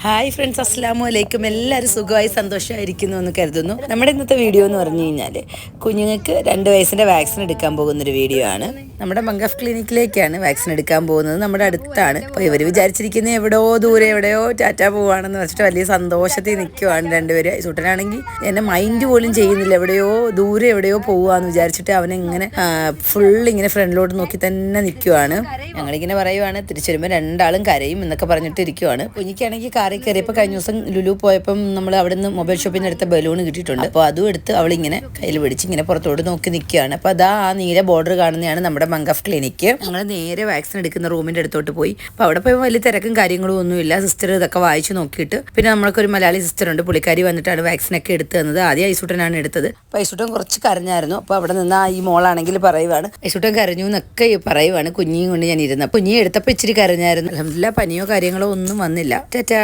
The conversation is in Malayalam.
ഹായ് ഫ്രണ്ട്സ്, അസ്സലാമു അലൈക്കും. എല്ലാവരും സുഖമായി സന്തോഷമായിരിക്കുന്നു എന്ന് കരുതുന്നു. നമ്മുടെ ഇന്നത്തെ വീഡിയോ എന്ന് പറഞ്ഞു കഴിഞ്ഞാൽ കുഞ്ഞുങ്ങൾക്ക് 2 വയസ്സിൻ്റെ വാക്സിൻ എടുക്കാൻ പോകുന്നൊരു വീഡിയോ ആണ്. നമ്മുടെ മംഗഫ് ക്ലിനിക്കിലേക്കാണ് വാക്സിൻ എടുക്കാൻ പോകുന്നത്. നമ്മുടെ അടുത്താണ്. അപ്പോൾ ഇവർ വിചാരിച്ചിരിക്കുന്നത് എവിടെയോ ടാറ്റ പോവുകയാണെന്ന് വെച്ചിട്ട് വലിയ സന്തോഷത്തിൽ നിൽക്കുവാണ് രണ്ടുപേരും. സുട്ടനാണെങ്കിൽ എന്നെ മൈൻഡ് പോലും ചെയ്യുന്നില്ല, ദൂരെ എവിടെയോ പോവുകയെന്ന് വിചാരിച്ചിട്ട് അവനെങ്ങനെ ഇങ്ങനെ ഫ്രണ്ടിലോട്ട് നോക്കി തന്നെ നിൽക്കുവാണ്. ഞങ്ങളിങ്ങനെ പറയുവാണ്, തിരിച്ചു വരുമ്പോൾ രണ്ടാളും കരയും എന്നൊക്കെ പറഞ്ഞിട്ട് ഇരിക്കുവാണ്. കുഞ്ഞിക്കാണെങ്കിൽ കയറിയപ്പോൾ കഴിഞ്ഞ ദിവസം ലുലു പോയപ്പം നമ്മൾ അവിടെ നിന്ന് മൊബൈൽ ഷോപ്പിൽ നിന്ന് എടുത്ത ബലൂൺ കിട്ടിയിട്ടുണ്ട്. അപ്പോൾ അതും എടുത്ത് അവളിങ്ങനെ കയ്യിൽ പിടിച്ച് ഇങ്ങനെ പുറത്തോട്ട് നോക്കി നിൽക്കുകയാണ്. അപ്പോൾ അതാ ആ നീല ബോർഡർ കാണുന്നതാണ് നമ്മുടെ മംഗഫ് ക്ലിനിക്ക്. ഞങ്ങൾ നേരെ വാക്സിൻ എടുക്കുന്ന റൂമിൻ്റെ അടുത്തോട്ട് പോയി. അപ്പോൾ അവിടെ പോയി വലിയ തിരക്കും കാര്യങ്ങളും ഒന്നുമില്ല. സിസ്റ്റർ ഇതൊക്കെ വായിച്ചു നോക്കിയിട്ട് പിന്നെ നമ്മൾക്കൊരു മലയാളി സിസ്റ്റർ ഉണ്ട്, പുള്ളിക്കാരി വന്നിട്ടാണ് വാക്സിനൊക്കെ എടുത്തു തന്നത്. ആദ്യം ഐസൂട്ടനാണ് എടുത്തത്. അപ്പോൾ ഐസൂട്ടൻ കുറച്ച് കരഞ്ഞായിരുന്നു. അപ്പോൾ അവിടെ നിന്ന് ഈ മോളാണെങ്കിൽ പറയുവാണ്, ഐസൂട്ടൻ കരഞ്ഞു എന്നൊക്കെ പറയുവാണ്. കുഞ്ഞിയും കൊണ്ട് ഞാൻ ഇരുന്നത്. കുഞ്ഞിയെ എടുത്തപ്പോൾ ഇച്ചിരി കരഞ്ഞായിരുന്നു. അൽഹംദുലില്ലാ പനിയോ കാര്യങ്ങളോ ഒന്നും വന്നില്ല. ടാറ്റാ.